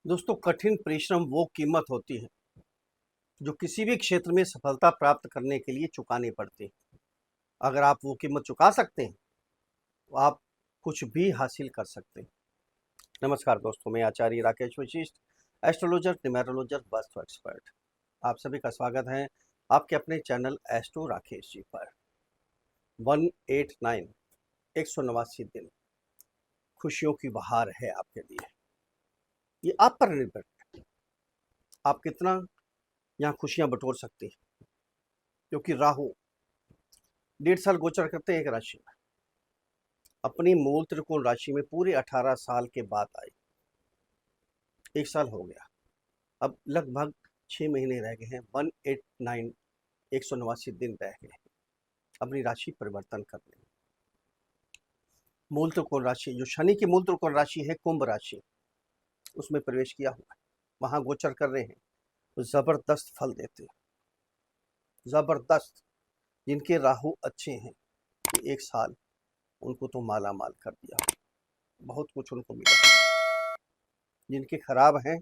दोस्तों, कठिन परिश्रम वो कीमत होती है जो किसी भी क्षेत्र में सफलता प्राप्त करने के लिए चुकानी पड़ती है। अगर आप वो कीमत चुका सकते हैं तो आप कुछ भी हासिल कर सकते हैं। नमस्कार दोस्तों, मैं आचार्य राकेश वशिष्ठ, एस्ट्रोलॉजर, न्यूमेरोलॉजर, वास्तु एक्सपर्ट। आप सभी का स्वागत है आपके अपने चैनल एस्ट्रो राकेश जी पर। 189 189 दिन खुशियों की बहार है आपके लिए। ये आप पर निर्भर है, आप कितना यहाँ खुशियां बटोर सकते हैं, क्योंकि राहु 1.5 साल गोचर करते हैं एक राशि में। अपनी मूल त्रिकोण राशि में पूरे 18 साल के बाद आई। 1 साल हो गया, अब लगभग 6 महीने रह गए हैं। 189 189 दिन रह गए हैं अपनी राशि परिवर्तन करने में। मूल त्रिकोण राशि जो शनि की मूल त्रिकोण राशि है, कुंभ राशि, उसमें प्रवेश किया हुआ है, वहां गोचर कर रहे हैं तो जबरदस्त फल देते हैं, जबरदस्त। जिनके राहु अच्छे हैं कि 1 साल उनको तो माला माल कर दिया, बहुत कुछ उनको मिला। जिनके खराब हैं,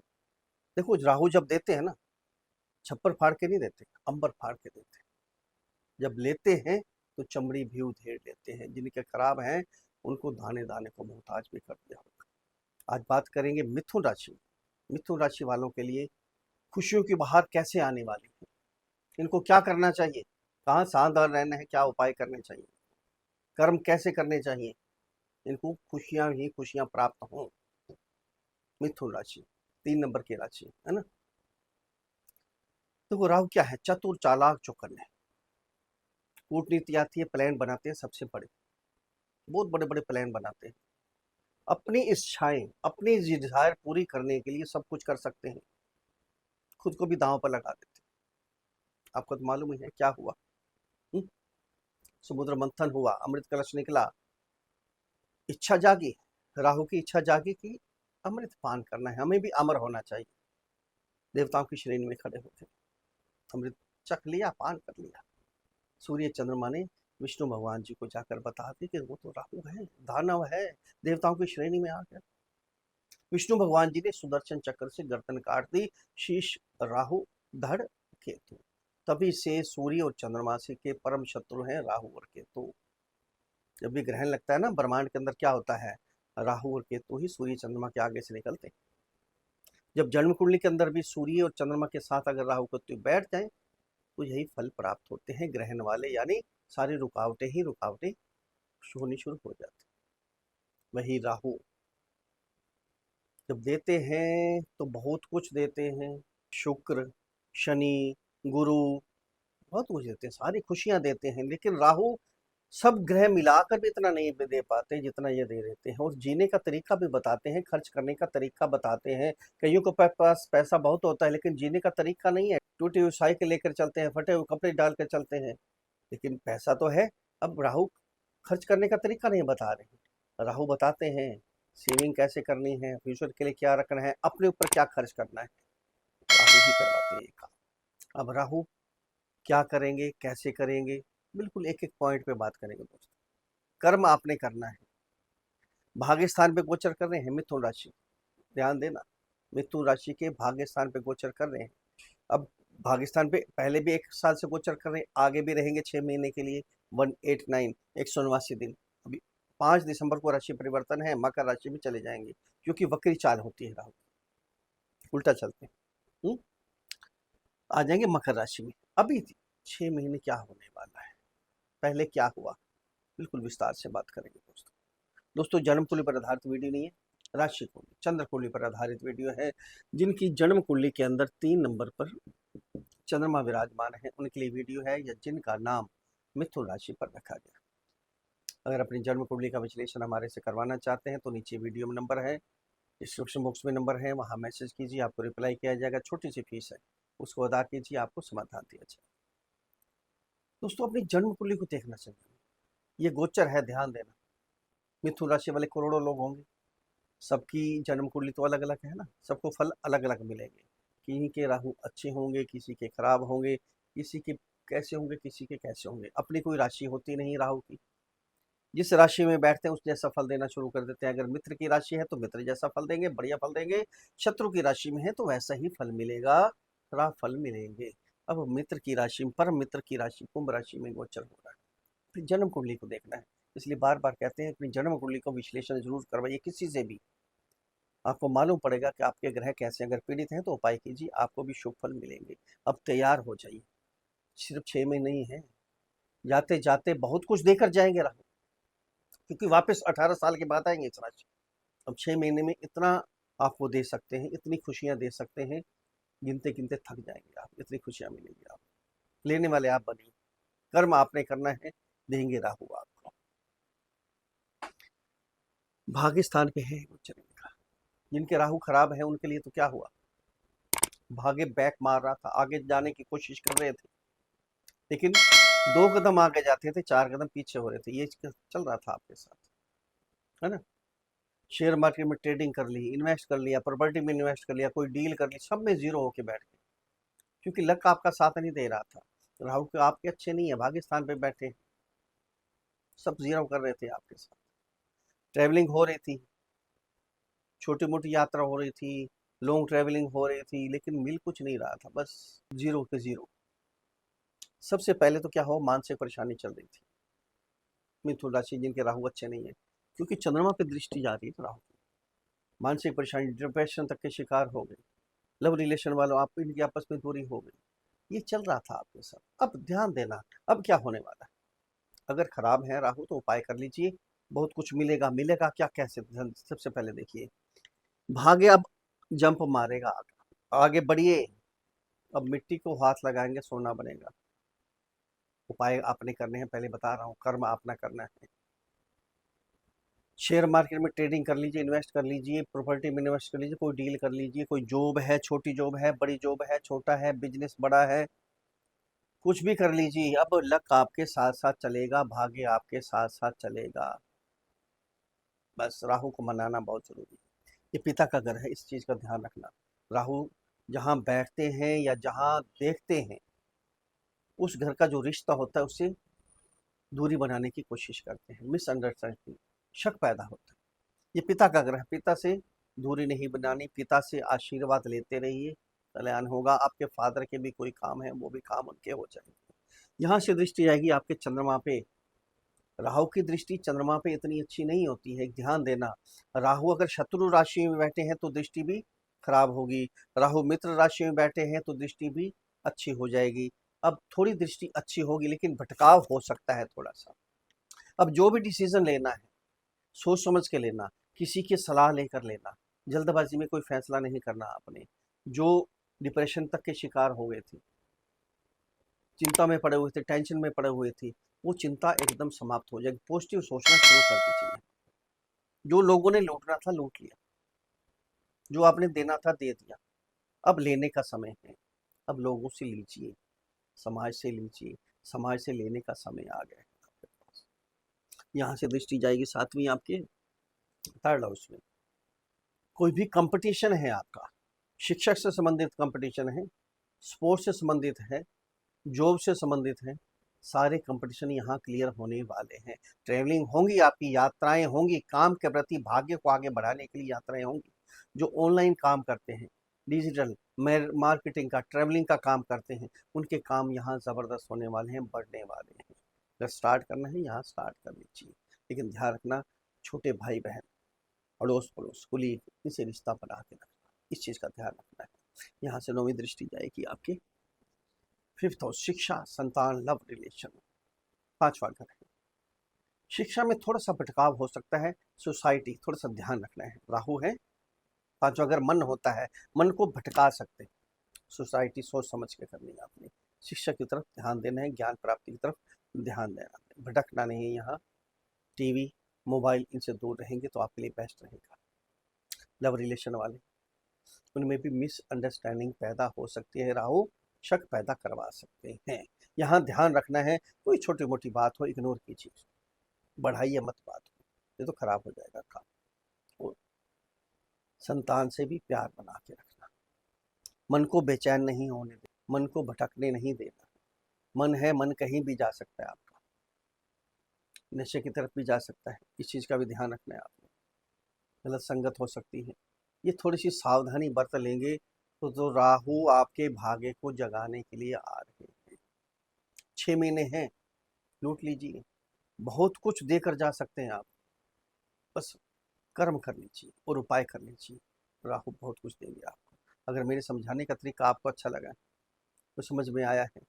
देखो राहु जब देते हैं ना, छप्पर फाड़ के नहीं देते, अंबर फाड़ के देते हैं। जब लेते हैं तो चमड़ी भी उधेड़ लेते हैं। जिनके खराब हैं उनको दाने दाने को मोहताज भी कर दिया होगा। आज बात करेंगे मिथुन राशि। मिथुन राशि वालों के लिए खुशियों की बहार कैसे आने वाली है, इनको क्या करना चाहिए, कहाँ सावधान रहना है, क्या उपाय करने चाहिए, कर्म कैसे करने चाहिए, इनको खुशियां ही खुशियां प्राप्त हों। मिथुन राशि 3 नंबर की राशि है ना। देखो राहु क्या है, चतुर चालाक चौकन्ने, कूटनीति आती है, प्लान बनाते हैं, सबसे बड़े बहुत बड़े बड़े प्लान बनाते हैं। अपनी इच्छाएं, अपनी डिजायर पूरी करने के लिए सब कुछ कर सकते हैं, खुद को भी दांव पर लगा देते हैं। आपको तो मालूम ही है क्या हुआ। हुँ? समुद्र मंथन हुआ, अमृत कलश निकला, इच्छा जागी, राहु की इच्छा जागी कि अमृत पान करना है, हमें भी अमर होना चाहिए। देवताओं की श्रेणी में खड़े होते, अमृत चख लिया, पान कर लिया। सूर्य चंद्रमा ने विष्णु भगवान जी को जाकर बता दी कि वो तो राहु है, दानव है, देवताओं की श्रेणी में आ गया। विष्णु भगवान जी ने सुदर्शन चक्र से गर्दन काट दी, शीश राहु, धड़ केतु। तभी से सूर्य और चंद्रमा से के परम शत्रु हैं राहु और केतु। जब भी ग्रहण लगता है ना, ब्रह्मांड के अंदर क्या होता है, राहु और केतु ही सूर्य चंद्रमा के आगे से निकलते हैं। जब जन्म कुंडली के अंदर भी सूर्य और चंद्रमा के साथ अगर राहु केतु बैठ जाए तो यही फल प्राप्त होते हैं ग्रहण वाले, यानी सारी रुकावटें ही रुकावटें होनी शुरू हो जाती। वही राहु जब देते हैं तो बहुत कुछ देते हैं। शुक्र, शनि, गुरु बहुत कुछ देते हैं, सारी खुशियां देते हैं। लेकिन राहु सब ग्रह मिलाकर भी इतना नहीं दे पाते जितना ये दे देते हैं। और जीने का तरीका भी बताते हैं, खर्च करने का तरीका बताते हैं। कईयों के पास पैसा बहुत होता है लेकिन जीने का तरीका नहीं है। टूटी हुई साइकिल लेकर चलते हैं, फटे हुए कपड़े डाल कर चलते हैं, लेकिन पैसा तो है। अब राहु खर्च करने का तरीका नहीं बता रहे, राहु बताते हैं सेविंग कैसे करनी है, फ्यूचर के लिए क्या रखना है, अपने ऊपर क्या खर्च करना है, राहु ही करवाते हैं ये काम। अब राहु क्या करेंगे, कैसे करेंगे, बिल्कुल एक एक पॉइंट पे बात करेंगे दोस्तों। कर्म आपने करना है। भाग्य स्थान पे गोचर कर रहे हैं मिथुन राशि, ध्यान देना, मिथुन राशि के भाग्य स्थान पे गोचर कर रहे हैं। अब भाग्य स्थान पे पहले भी 1 साल से गोचर कर रहे हैं, आगे भी रहेंगे 6 महीने के लिए। 189 189 दिन। अभी 5 दिसंबर को राशि परिवर्तन है, मकर राशि में चले जाएंगे, क्योंकि वक्री चाल होती है, राहु उल्टा चलते हैं। आ जाएंगे मकर राशि में। अभी 6 महीने क्या होने वाला है, पहले क्या हुआ, बिल्कुल विस्तार से बात करेंगे दोस्तों। दोस्तों, जन्म कुंडली पर आधारित वीडियो नहीं है, राशि कुंडली, चंद्र कुंडली पर आधारित वीडियो है। जिनकी जन्म कुंडली के अंदर 3 नंबर पर चंद्रमा विराजमान है उनके लिए वीडियो है, या जिनका नाम मिथुन राशि पर रखा गया। अगर अपनी जन्म कुंडली का विश्लेषण हमारे से करवाना चाहते हैं तो नीचे वीडियो में नंबर है, डिस्क्रिप्शन बॉक्स में नंबर है, वहाँ मैसेज कीजिए, आपको रिप्लाई किया जाएगा। छोटी सी फीस है, उसको अदा कीजिए, आपको समाधान दिया जाएगा। दोस्तों, अपनी जन्म कुंडली को देखना चाहिए, ये गोचर है, ध्यान देना। मिथुन राशि वाले करोड़ों लोग होंगे, सबकी जन्म कुंडली तो अलग अलग है ना, सबको फल अलग अलग मिलेंगे। किसी के राहु अच्छे होंगे, किसी के खराब होंगे, किसी के कैसे होंगे, किसी के कैसे होंगे। अपनी कोई राशि होती नहीं राहु की, जिस राशि में बैठते हैं उस जैसा फल देना शुरू कर देते हैं। अगर मित्र की राशि है तो मित्र जैसा फल देंगे, बढ़िया फल देंगे। शत्रु की राशि में है तो वैसा ही फल मिलेगा, खराब फल मिलेंगे। अब मित्र की राशि, परम मित्र की राशि कुंभ राशि में गोचर हो रहा है, फिर जन्म कुंडली को देखना है। इसलिए बार बार कहते हैं अपनी जन्म कुंडली का विश्लेषण जरूर करवाइए किसी से भी। आपको मालूम पड़ेगा कि आपके ग्रह कैसे, अगर पीड़ित हैं तो उपाय कीजिए, आपको भी शुभ फल मिलेंगे। अब तैयार हो जाइए, सिर्फ 6 महीने ही है, जाते जाते बहुत कुछ देकर जाएंगे राहु, क्योंकि वापस 18 साल के बाद आएंगे इस राशि। अब 6 महीने में इतना आपको दे सकते हैं, इतनी खुशियां दे सकते हैं, गिनते गिनते थक जाएंगे आप, इतनी खुशियां मिलेंगी आप। लेने वाले आप बनिए, कर्म आपने करना है, देंगे राहु आपको। भाग्य स्थान पे है गोचर का। जिनके राहु खराब है उनके लिए तो क्या हुआ, भाग्य बैक मार रहा था, आगे जाने की कोशिश कर रहे थे, लेकिन 2 कदम आगे जाते थे, 4 कदम पीछे हो रहे थे। ये चल रहा था आपके साथ, है ना। शेयर मार्केट में ट्रेडिंग कर ली, इन्वेस्ट कर लिया, प्रॉपर्टी में इन्वेस्ट कर लिया, कोई डील कर ली, सब में जीरो होके बैठ गए, क्योंकि लक आपका साथ नहीं दे रहा था। राहु के आपके अच्छे नहीं है, भाग्य स्थान पे बैठे, सब जीरो कर रहे थे आपके साथ। ट्रेवलिंग हो रही थी, छोटी मोटी यात्रा हो रही थी, लॉन्ग ट्रेवलिंग हो रही थी, लेकिन मिल कुछ नहीं रहा था, बस जीरो के जीरो। सबसे पहले तो क्या हो, मानसिक परेशानी चल रही थी। मिथुन राशि जिनके राहु अच्छे नहीं है, क्योंकि चंद्रमा पे दृष्टि जा रही है राहु की, मानसिक परेशानी, डिप्रेशन तक के शिकार हो गए। लव रिलेशन वालों, आप इनकी आपस में दूरी हो गई, ये चल रहा था आपके साथ। अब ध्यान देना, अब क्या होने वाला है। अगर खराब है राहु तो उपाय कर लीजिए, बहुत कुछ मिलेगा। मिलेगा क्या, कैसे, सबसे पहले देखिए, भाग्य अब जंप मारेगा, आगे बढ़िए। अब मिट्टी को हाथ लगाएंगे सोना बनेगा। उपाय आपने करने हैं, पहले बता रहा हूँ, कर्म आपने करना है। शेयर मार्केट में ट्रेडिंग कर लीजिए, इन्वेस्ट कर लीजिए, प्रॉपर्टी में इन्वेस्ट कर लीजिए, कोई डील कर लीजिए, कोई जॉब है, छोटी जॉब है, बड़ी जॉब है, छोटा है बिजनेस, बड़ा है, कुछ भी कर लीजिए। अब लक आपके साथ साथ चलेगा, भाग्य आपके साथ साथ चलेगा। बस राहु को मनाना बहुत जरूरी है। ये पिता का घर है, इस चीज का ध्यान रखना। राहु जहाँ बैठते हैं या जहाँ देखते हैं, उस घर का जो रिश्ता होता है उससे दूरी बनाने की कोशिश करते हैं, मिसअंडरस्टैंडिंग, शक पैदा होता है। ये पिता का ग्रह, पिता से दूरी नहीं बनानी, पिता से आशीर्वाद लेते रहिए, कल्याण होगा। आपके फादर के भी कोई काम है, वो भी काम उनके हो जाएंगे। यहाँ से दृष्टि आएगी आपके चंद्रमा पे। राहु की दृष्टि चंद्रमा पे इतनी अच्छी नहीं होती है, ध्यान देना। राहु अगर शत्रु राशि में बैठे हैं तो दृष्टि भी खराब होगी, राहु मित्र राशि में बैठे हैं तो दृष्टि भी अच्छी हो जाएगी। अब थोड़ी दृष्टि अच्छी होगी, लेकिन भटकाव हो सकता है थोड़ा सा। अब जो भी डिसीजन लेना है, सोच समझ के लेना, किसी की सलाह लेकर लेना, जल्दबाजी में कोई फैसला नहीं करना आपने। जो डिप्रेशन तक के शिकार हो गए थे, चिंता में पड़े हुए थे, टेंशन में पड़े हुए थे, वो चिंता एकदम समाप्त हो जाएगी। पॉजिटिव सोचना शुरू कर दीजिए। जो लोगों ने लूटना था लूट लिया, जो आपने देना था दे दिया, अब लेने का समय है। अब लोगों से लीजिए, समाज से लीजिए, समाज से लेने का समय आ गया है आपके पास। यहाँ से दृष्टि जाएगी 7वीं आपके 3rd हाउस में। कोई भी कंपटीशन है आपका, शिक्षक से संबंधित कंपटीशन है, स्पोर्ट्स से संबंधित है, जॉब से संबंधित है, सारे कंपटीशन यहाँ क्लियर होने वाले हैं। ट्रैवलिंग होंगी, आपकी यात्राएं होंगी, काम के प्रति भाग्य को आगे बढ़ाने के लिए यात्राएं होंगी। जो ऑनलाइन काम करते हैं, डिजिटल मार्केटिंग का, ट्रैवलिंग का काम करते हैं, उनके काम यहाँ ज़बरदस्त होने वाले हैं, बढ़ने वाले हैं। अगर स्टार्ट करना है यहाँ स्टार्ट कर लीजिए, लेकिन ध्यान रखना, छोटे भाई बहन, अड़ोस पड़ोस, कुलीग, इनसे रिश्ता बना के रखना, इस चीज़ का ध्यान रखना है। यहाँ से 9वीं दृष्टि जाएगी आपके 5th हाउस, शिक्षा, संतान, लव रिलेशन, 5वां घर है। शिक्षा में थोड़ा सा भटकाव हो सकता है, सोसाइटी थोड़ा सा ध्यान रखना है। राहु है, 5वां घर मन होता है, मन को भटका सकते हैं। सोसाइटी सोच समझ के करनी है आपने। शिक्षा की तरफ ध्यान देना है, ज्ञान प्राप्ति की तरफ ध्यान देना है, भटकना नहीं है। यहाँ टीवी, मोबाइल, इनसे दूर रहेंगे तो आपके लिए बेस्ट रहेगा। लव रिलेशन वाले, उनमें भी मिसअंडरस्टैंडिंग पैदा हो सकती है, राहु शक पैदा करवा सकते हैं। यहाँ ध्यान रखना है, कोई छोटी मोटी बात हो इग्नोर कीजिए, बढ़ाइए मत बात को, ये तो खराब हो जाएगा काम। और संतान से भी प्यार बना के रखना, मन को बेचैन नहीं होने देना, मन को भटकने नहीं देना। मन है, मन कहीं भी जा सकता है आपका, नशे की तरफ भी जा सकता है, इस चीज़ का भी ध्यान रखना है आपको। गलत संगत हो सकती है, ये थोड़ी सी सावधानी बरत लेंगे तो राहु आपके भाग्य को जगाने के लिए आ रहे हैं। 6 महीने हैं, लूट लीजिए, बहुत कुछ देकर जा सकते हैं आप, बस कर्म कर लीजिए और उपाय कर लीजिए, राहु बहुत कुछ देंगे आपको। अगर मेरे समझाने का तरीका आपको अच्छा लगा, तो समझ में आया है,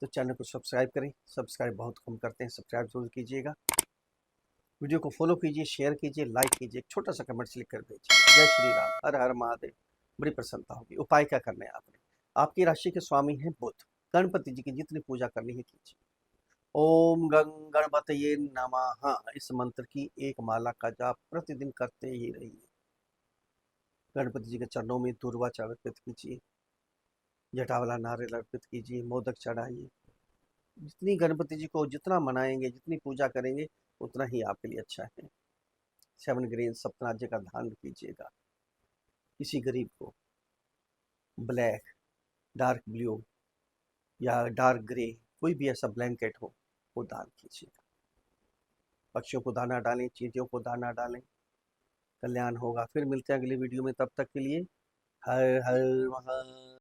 तो चैनल को सब्सक्राइब करें। सब्सक्राइब बहुत कम करते हैं, सब्सक्राइब जरूर कीजिएगा। वीडियो को फॉलो कीजिए, शेयर कीजिए, लाइक कीजिए, एक छोटा सा कमेंट लिख कर भेजिए। जय श्री राम, हर हर महादेव। बड़ी प्रसन्नता होगी। उपाय क्या करने हैं आपने? आपकी राशि के स्वामी हैं बुध, गणपति जी की जितनी पूजा करनी है कीजिए। ओम गंग गणपतये नमः, इस मंत्र की एक माला का जाप प्रतिदिन करते ही रहिए। गणपति जी के चरणों में दूर्वा अर्पित कीजिए, जटावला नारियल अर्पित कीजिए, मोदक चढ़ाइए। जितनी गणपति जी को जितना मनाएंगे, जितनी पूजा करेंगे, उतना ही आपके लिए अच्छा है। 7 ग्रेन सप्तराज्य का दान कीजिएगा। किसी गरीब को ब्लैक, डार्क ब्लू या डार्क ग्रे, कोई भी ऐसा ब्लैंकेट हो, वो दान कीजिएगा। पक्षियों को दाना डालें, चींटियों को दाना डालें, कल्याण होगा। फिर मिलते हैं अगली वीडियो में, तब तक के लिए हर हर महादेव।